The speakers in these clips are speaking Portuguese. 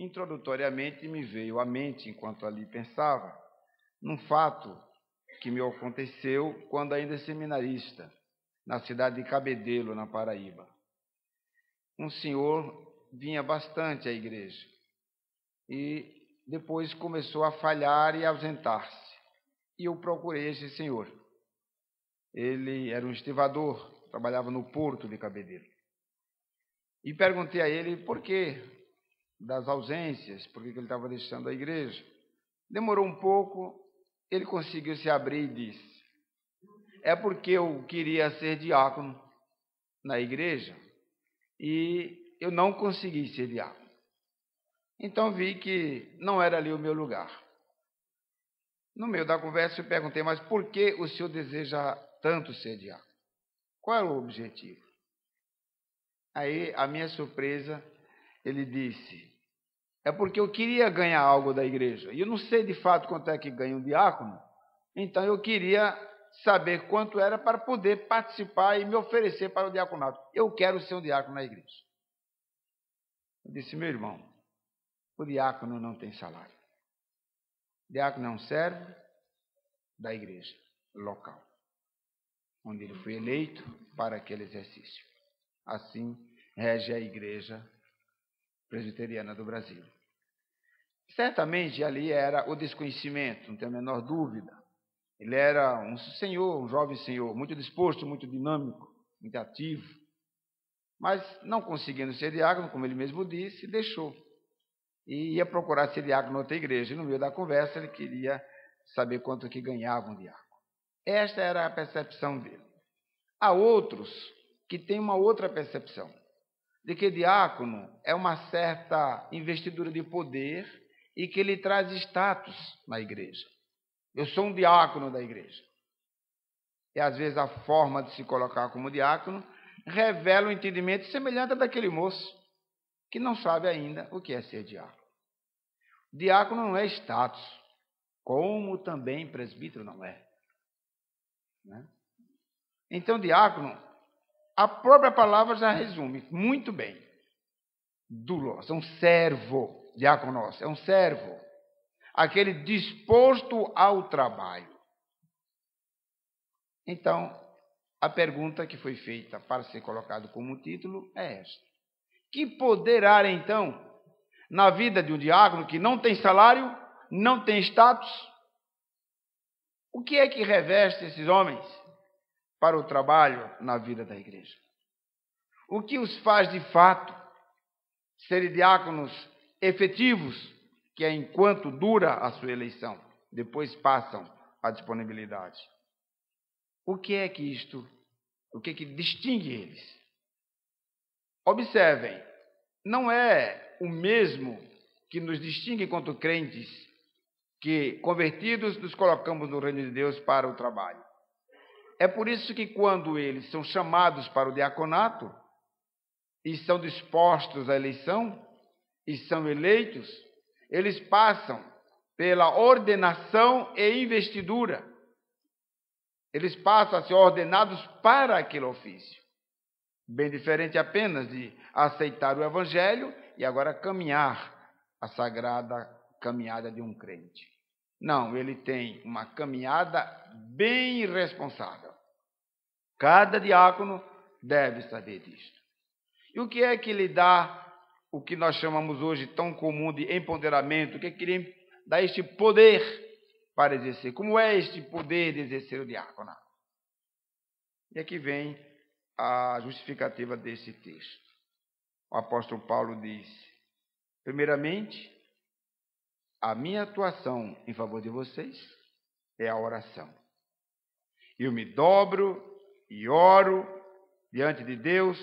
introdutoriamente me veio à mente, enquanto ali pensava, num fato que me aconteceu quando ainda seminarista, na cidade de Cabedelo, na Paraíba. Um senhor vinha bastante à igreja e depois começou a falhar e ausentar-se. E eu procurei esse senhor. Ele era um estivador, trabalhava no porto de Cabedelo. E perguntei a ele por que das ausências, por que ele estava deixando a igreja. Demorou um pouco, ele conseguiu se abrir e disse: é porque eu queria ser diácono na igreja e eu não consegui ser diácono. Então vi que não era ali o meu lugar. No meio da conversa eu perguntei: mas por que o senhor deseja tanto ser diácono? Qual é o objetivo? Aí, a minha surpresa, ele disse: é porque eu queria ganhar algo da igreja. E eu não sei de fato quanto é que ganha um diácono. Então eu queria saber quanto era para poder participar e me oferecer para o diaconato. Eu quero ser um diácono na igreja. Eu disse: meu irmão, o diácono não tem salário. O diácono é um servo da igreja local, onde ele foi eleito para aquele exercício. Assim rege a Igreja Presbiteriana do Brasil. Certamente ali era o desconhecimento, não tenho a menor dúvida. Ele era um senhor, um jovem senhor, muito disposto, muito dinâmico, muito ativo. Mas não conseguindo ser diácono, como ele mesmo disse, deixou. E ia procurar ser diácono em outra igreja. E no meio da conversa ele queria saber quanto que ganhava um diácono. Esta era a percepção dele. Há outros que têm uma outra percepção, de que diácono é uma certa investidura de poder e que ele traz status na igreja. Eu sou um diácono da igreja. E às vezes a forma de se colocar como diácono revela um entendimento semelhante ao daquele moço que não sabe ainda o que é ser diácono. Diácono não é status, como também presbítero não é. Né? Então, diácono, a própria palavra já resume muito bem. Doulos, é um servo, diáconos, é um servo. Aquele disposto ao trabalho. Então, a pergunta que foi feita para ser colocado como título é esta: que poder há, então, na vida de um diácono que não tem salário, não tem status? O que é que reveste esses homens para o trabalho na vida da igreja? O que os faz, de fato, serem diáconos efetivos, que é enquanto dura a sua eleição, depois passam à disponibilidade? O que é que distingue eles? Observem, não é o mesmo que nos distingue enquanto crentes, que convertidos nos colocamos no reino de Deus para o trabalho. É por isso que quando eles são chamados para o diaconato e são dispostos à eleição e são eleitos, eles passam pela ordenação e investidura. Eles passam a ser ordenados para aquele ofício. Bem diferente apenas de aceitar o evangelho e agora caminhar a sagrada caminhada de um crente. Não, ele tem uma caminhada bem responsável. Cada diácono deve saber disto. E o que é que lhe dá o que nós chamamos hoje tão comum de empoderamento? O que é que lhe dá este poder para exercer? Como é este poder de exercer o diaconato? E aqui vem a justificativa desse texto. O apóstolo Paulo diz: primeiramente, a minha atuação em favor de vocês é a oração. Eu me dobro e oro diante de Deus,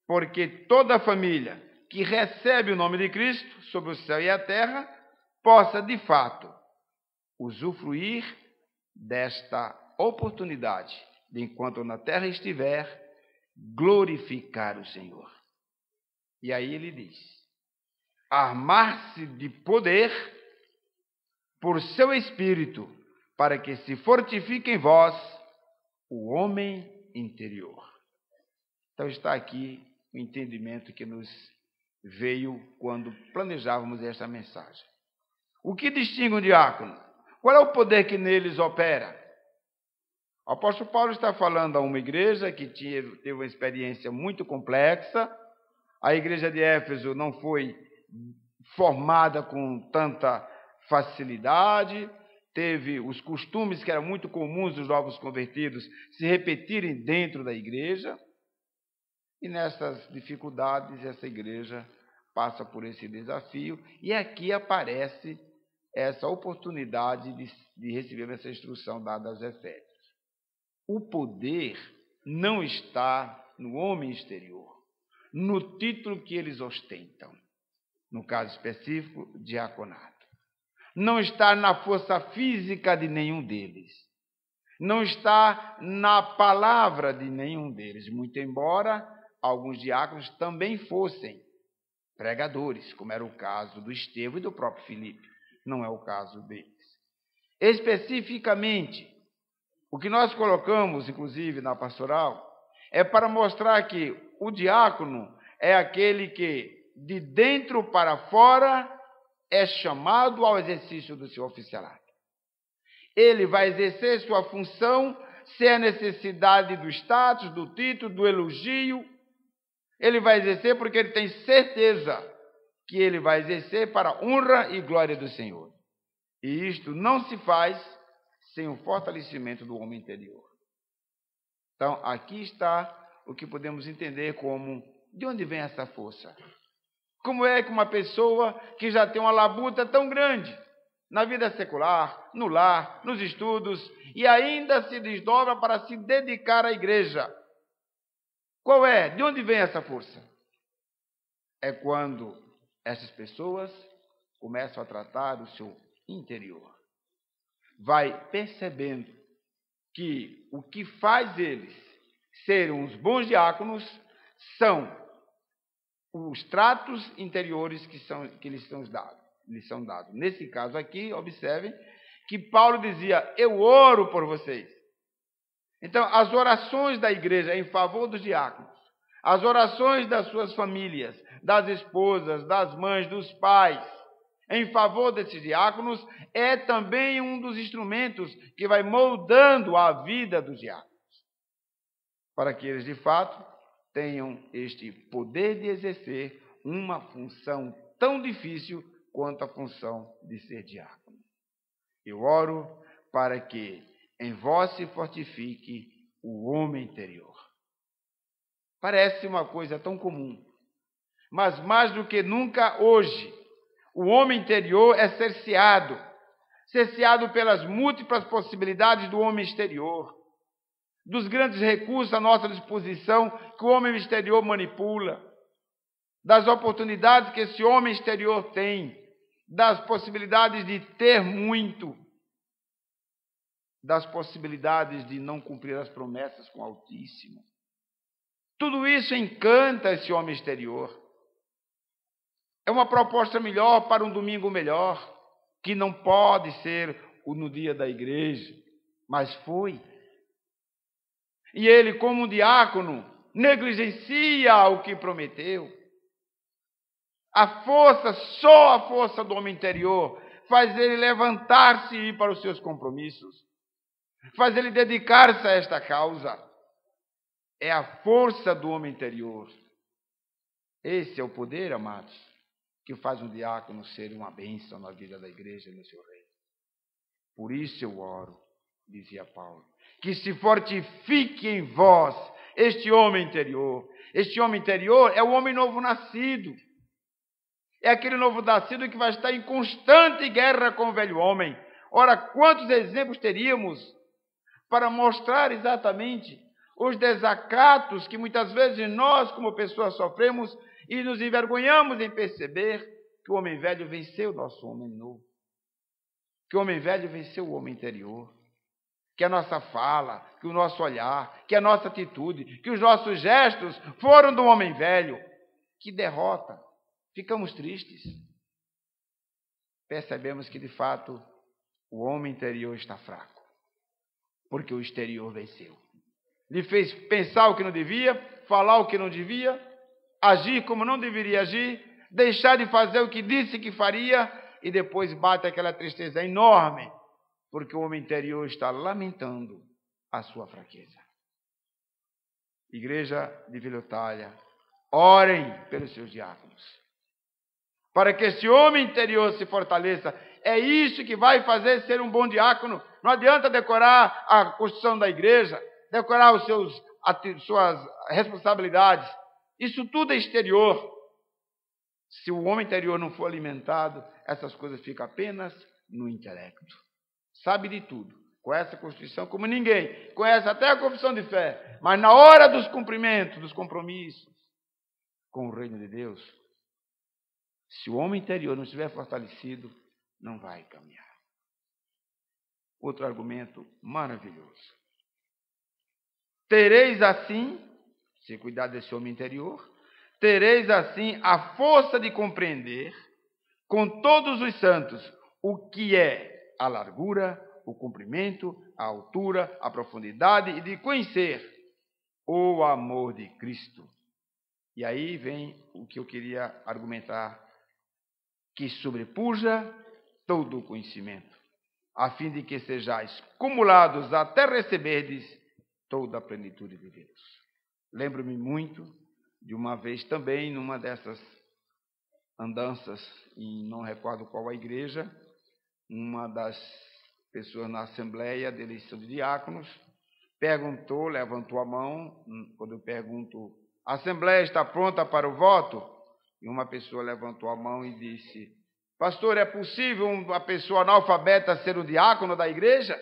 porque toda a família que recebe o nome de Cristo sobre o céu e a terra possa, de fato, usufruir desta oportunidade de, enquanto na terra estiver, glorificar o Senhor. E aí ele diz: armar-se de poder por seu Espírito, para que se fortifique em vós o homem interior. Então está aqui o entendimento que nos veio quando planejávamos esta mensagem. O que distingue um diácono? Qual é o poder que neles opera? O apóstolo Paulo está falando a uma igreja que teve uma experiência muito complexa. A igreja de Éfeso não foi formada com tanta facilidade, teve os costumes que eram muito comuns dos novos convertidos se repetirem dentro da igreja, e nessas dificuldades essa igreja passa por esse desafio, e aqui aparece essa oportunidade de receber essa instrução dada aos Efésios. O poder não está no homem exterior, no título que eles ostentam, no caso específico, diaconato. Não está na força física de nenhum deles. Não está na palavra de nenhum deles, muito embora alguns diáconos também fossem pregadores, como era o caso do Estevão e do próprio Filipe. Não é o caso deles. Especificamente, o que nós colocamos, inclusive, na pastoral, é para mostrar que o diácono é aquele que, de dentro para fora, é chamado ao exercício do seu oficialato. Ele vai exercer sua função sem a necessidade do status, do título, do elogio. Ele vai exercer porque ele tem certeza que ele vai exercer para a honra e glória do Senhor. E isto não se faz sem o fortalecimento do homem interior. Então, aqui está o que podemos entender como de onde vem essa força. Como é que uma pessoa que já tem uma labuta tão grande na vida secular, no lar, nos estudos, e ainda se desdobra para se dedicar à igreja? Qual é? De onde vem essa força? É quando essas pessoas começam a tratar o seu interior. Vai percebendo que o que faz eles serem uns bons diáconos são os tratos interiores que lhes são dados. Nesse caso aqui, observem que Paulo dizia: eu oro por vocês. Então, as orações da igreja em favor dos diáconos, as orações das suas famílias, das esposas, das mães, dos pais, em favor desses diáconos, é também um dos instrumentos que vai moldando a vida dos diáconos, para que eles, de fato, tenham este poder de exercer uma função tão difícil quanto a função de ser diácono. Eu oro para que em vós se fortifique o homem interior. Parece uma coisa tão comum, mas mais do que nunca hoje, o homem interior é cerceado pelas múltiplas possibilidades do homem exterior, dos grandes recursos à nossa disposição que o homem exterior manipula, das oportunidades que esse homem exterior tem, das possibilidades de ter muito, das possibilidades de não cumprir as promessas com o Altíssimo. Tudo isso encanta esse homem exterior. É uma proposta melhor para um domingo melhor, que não pode ser no dia da igreja, mas foi. E ele, como um diácono, negligencia o que prometeu. Só a força do homem interior faz ele levantar-se e ir para os seus compromissos, faz ele dedicar-se a esta causa. É a força do homem interior. Esse é o poder, amados, que faz um diácono ser uma bênção na vida da igreja e no seu reino. Por isso eu oro, dizia Paulo, que se fortifique em vós este homem interior. Este homem interior é o homem novo nascido. É aquele novo nascido que vai estar em constante guerra com o velho homem. Ora, quantos exemplos teríamos para mostrar exatamente os desacatos que muitas vezes nós, como pessoas, sofremos e nos envergonhamos em perceber que o homem velho venceu o nosso homem novo. Que o homem velho venceu o homem interior. Que a nossa fala, que o nosso olhar, que a nossa atitude, que os nossos gestos foram do homem velho. Que derrota! Ficamos tristes. Percebemos que, de fato, o homem interior está fraco, porque o exterior venceu. Lhe fez pensar o que não devia, falar o que não devia, agir como não deveria agir, deixar de fazer o que disse que faria, e depois bate aquela tristeza enorme, porque o homem interior está lamentando a sua fraqueza. Igreja de Vila Otália, orem pelos seus diáconos, para que esse homem interior se fortaleça. É isso que vai fazer ser um bom diácono. Não adianta decorar a construção da igreja, decorar suas responsabilidades. Isso tudo é exterior. Se o homem interior não for alimentado, essas coisas ficam apenas no intelecto. Sabe de tudo, conhece a Constituição como ninguém, conhece até a confissão de fé, mas na hora dos cumprimentos, dos compromissos com o reino de Deus, se o homem interior não estiver fortalecido, não vai caminhar. Outro argumento maravilhoso. Tereis assim, se cuidar desse homem interior, tereis assim a força de compreender com todos os santos o que é a largura, o comprimento, a altura, a profundidade e de conhecer o amor de Cristo. E aí vem o que eu queria argumentar, que sobrepuja todo o conhecimento, a fim de que sejais cumulados até receberdes toda a plenitude de Deus. Lembro-me muito de uma vez também, numa dessas andanças, e não recordo qual a igreja, uma das pessoas na Assembleia de Eleição de Diáconos perguntou, levantou a mão, quando eu pergunto, a Assembleia está pronta para o voto? E uma pessoa levantou a mão e disse, pastor, é possível uma pessoa analfabeta ser o diácono da igreja?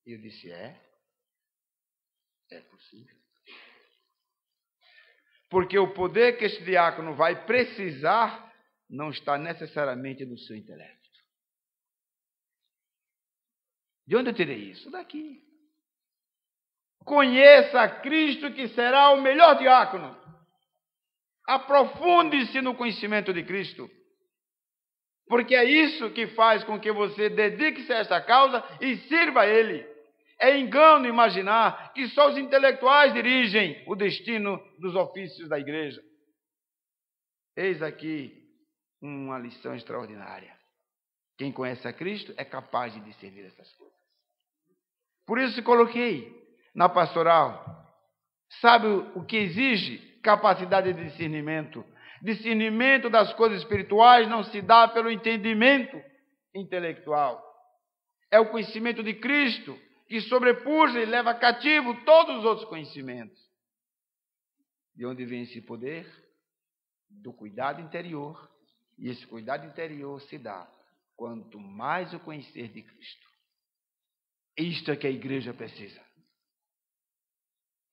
E eu disse, é possível. Porque o poder que este diácono vai precisar não está necessariamente no seu intelecto. De onde eu tirei isso? Daqui. Conheça Cristo, que será o melhor diácono. Aprofunde-se no conhecimento de Cristo. Porque é isso que faz com que você dedique-se a esta causa e sirva a Ele. É engano imaginar que só os intelectuais dirigem o destino dos ofícios da igreja. Eis aqui uma lição extraordinária. Quem conhece a Cristo é capaz de discernir essas coisas. Por isso coloquei na pastoral. Sabe o que exige? Capacidade de discernimento. Discernimento das coisas espirituais não se dá pelo entendimento intelectual. É o conhecimento de Cristo que sobrepuja e leva cativo todos os outros conhecimentos. De onde vem esse poder? Do cuidado interior. E esse cuidado interior se dá quanto mais o conhecer de Cristo. Isto é que a igreja precisa.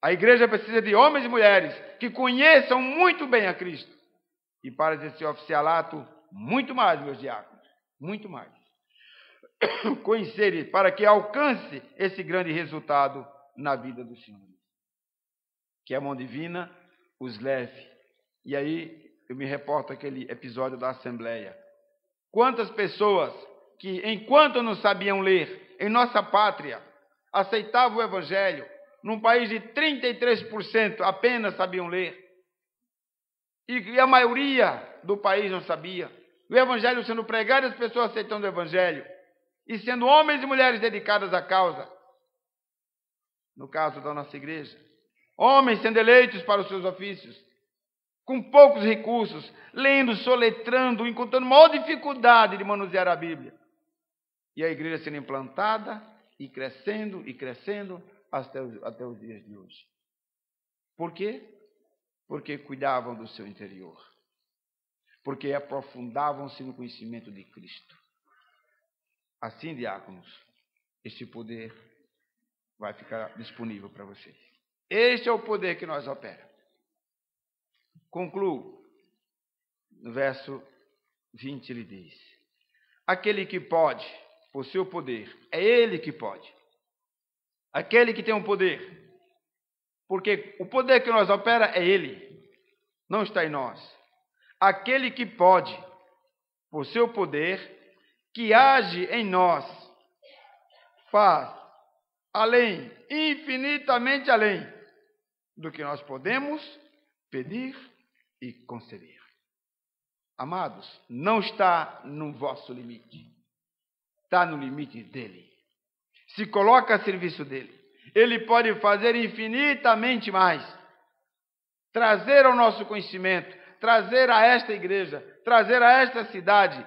A igreja precisa de homens e mulheres que conheçam muito bem a Cristo. E para esse oficialato, muito mais, meus diáconos, muito mais. Conhecer para que alcance esse grande resultado na vida do Senhor. Que a mão divina os leve. E aí eu me reporto aquele episódio da Assembleia. Quantas pessoas que, enquanto não sabiam ler, em nossa pátria, aceitavam o Evangelho, num país de 33% apenas sabiam ler. E a maioria do país não sabia. O Evangelho sendo pregado, as pessoas aceitando o Evangelho. E sendo homens e mulheres dedicadas à causa. No caso da nossa igreja. Homens sendo eleitos para os seus ofícios. Com poucos recursos, lendo, soletrando, encontrando maior dificuldade de manusear a Bíblia. E a igreja sendo implantada e crescendo até os dias de hoje. Por quê? Porque cuidavam do seu interior. Porque aprofundavam-se no conhecimento de Cristo. Assim, diáconos, este poder vai ficar disponível para vocês. Este é o poder que nós operamos. Concluo. No verso 20 ele diz: aquele que pode, por seu poder, é ele que pode. Aquele que tem um poder. Porque o poder que nós opera é ele, não está em nós. Aquele que pode, por seu poder, que age em nós, faz além, infinitamente além do que nós podemos pedir e conceber. Amados, não está no vosso limite. Está no limite dele. Se coloca a serviço dele. Ele pode fazer infinitamente mais. Trazer ao nosso conhecimento, trazer a esta igreja, trazer a esta cidade,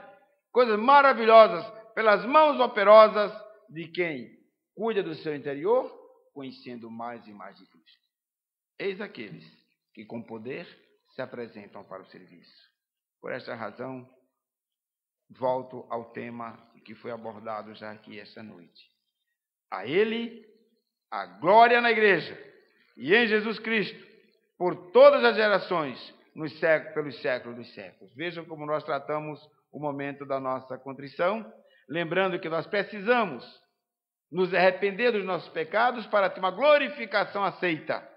coisas maravilhosas pelas mãos operosas de quem cuida do seu interior, conhecendo mais e mais de Cristo. Eis aqueles que com poder se apresentam para o serviço. Por esta razão, volto ao tema que foi abordado já aqui esta noite. A Ele, a glória na igreja e em Jesus Cristo, por todas as gerações, pelos séculos dos séculos. Vejam como nós tratamos o momento da nossa contrição, lembrando que nós precisamos nos arrepender dos nossos pecados para ter uma glorificação aceita.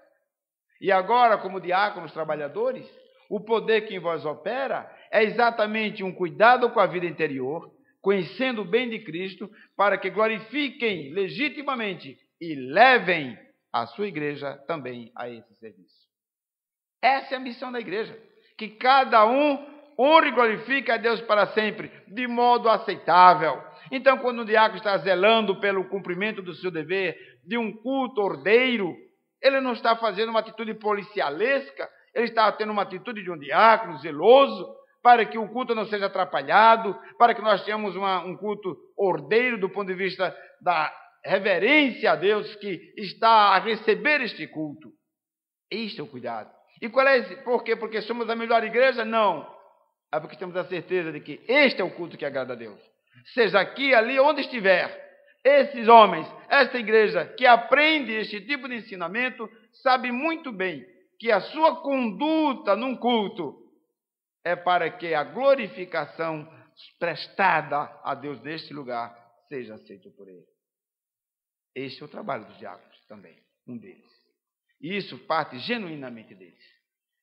E agora, como diáconos trabalhadores, o poder que em vós opera é exatamente um cuidado com a vida interior, conhecendo o bem de Cristo, para que glorifiquem legitimamente e levem a sua igreja também a esse serviço. Essa é a missão da igreja, que cada um honre e glorifique a Deus para sempre, de modo aceitável. Então, quando o diácono está zelando pelo cumprimento do seu dever, de um culto ordeiro, ele não está fazendo uma atitude policialesca, ele está tendo uma atitude de um diácono zeloso, para que o culto não seja atrapalhado, para que nós tenhamos um culto ordeiro do ponto de vista da reverência a Deus que está a receber este culto. Este é o cuidado. E qual é esse? Por quê? Porque somos a melhor igreja? Não. É porque temos a certeza de que este é o culto que agrada a Deus. Seja aqui, ali, onde estiver, esses homens, esta igreja que aprende este tipo de ensinamento, sabe muito bem que a sua conduta num culto é para que a glorificação prestada a Deus neste lugar seja aceita por ele. Este é o trabalho dos diáconos também, um deles. E isso parte genuinamente deles.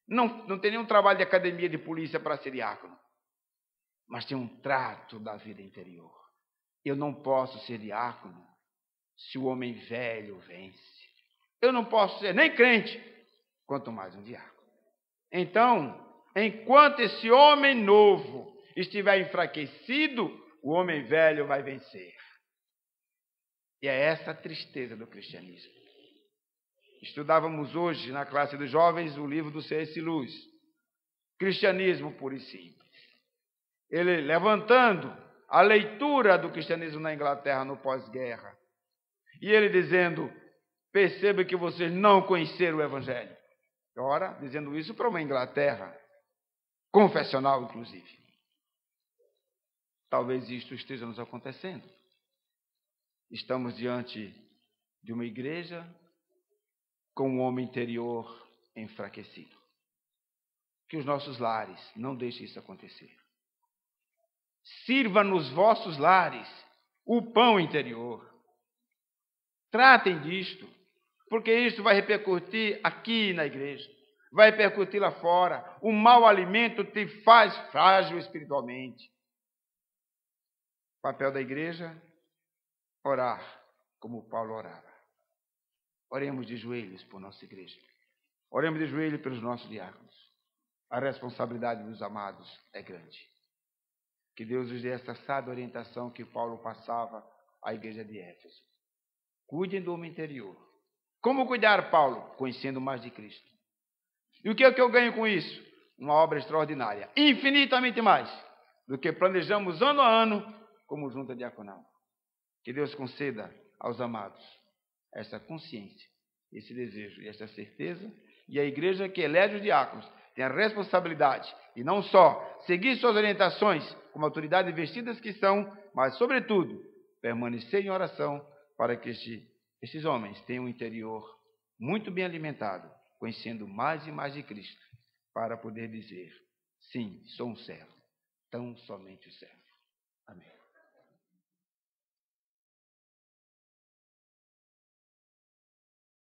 Não tem nenhum trabalho de academia de polícia para ser diácono, mas tem um trato da vida interior. Eu não posso ser diácono se o homem velho vence. Eu não posso ser nem crente, quanto mais um diácono. Então, enquanto esse homem novo estiver enfraquecido, o homem velho vai vencer. E é essa a tristeza do cristianismo. Estudávamos hoje, na classe dos jovens, o livro do C.S. Lewis, Cristianismo Puro e Simples. Ele levantando a leitura do cristianismo na Inglaterra no pós-guerra. E ele dizendo, perceba que vocês não conheceram o Evangelho. Ora, dizendo isso para uma Inglaterra confessional, inclusive. Talvez isto esteja nos acontecendo. Estamos diante de uma igreja com um homem interior enfraquecido. Que os nossos lares não deixem isso acontecer. Sirva nos vossos lares o pão interior. Tratem disto, porque isto vai repercutir aqui na igreja, vai repercutir lá fora. O mau alimento te faz frágil espiritualmente. O papel da igreja, orar como Paulo orava. Oremos de joelhos por nossa igreja. Oremos de joelhos pelos nossos diáconos. A responsabilidade dos amados é grande. Que Deus nos dê essa sábia orientação que Paulo passava à igreja de Éfeso. Cuidem do homem interior. Como cuidar, Paulo? Conhecendo mais de Cristo. E o que é que eu ganho com isso? Uma obra extraordinária. Infinitamente mais do que planejamos ano a ano como junta diaconal. Que Deus conceda aos amados essa consciência, esse desejo e essa certeza, e a igreja que elege os diáconos tem a responsabilidade, e não só seguir suas orientações como autoridades investidas que são, mas, sobretudo, permanecer em oração para que esses homens tenham um interior muito bem alimentado, conhecendo mais e mais de Cristo, para poder dizer, sim, sou um servo, tão somente o servo. Amém.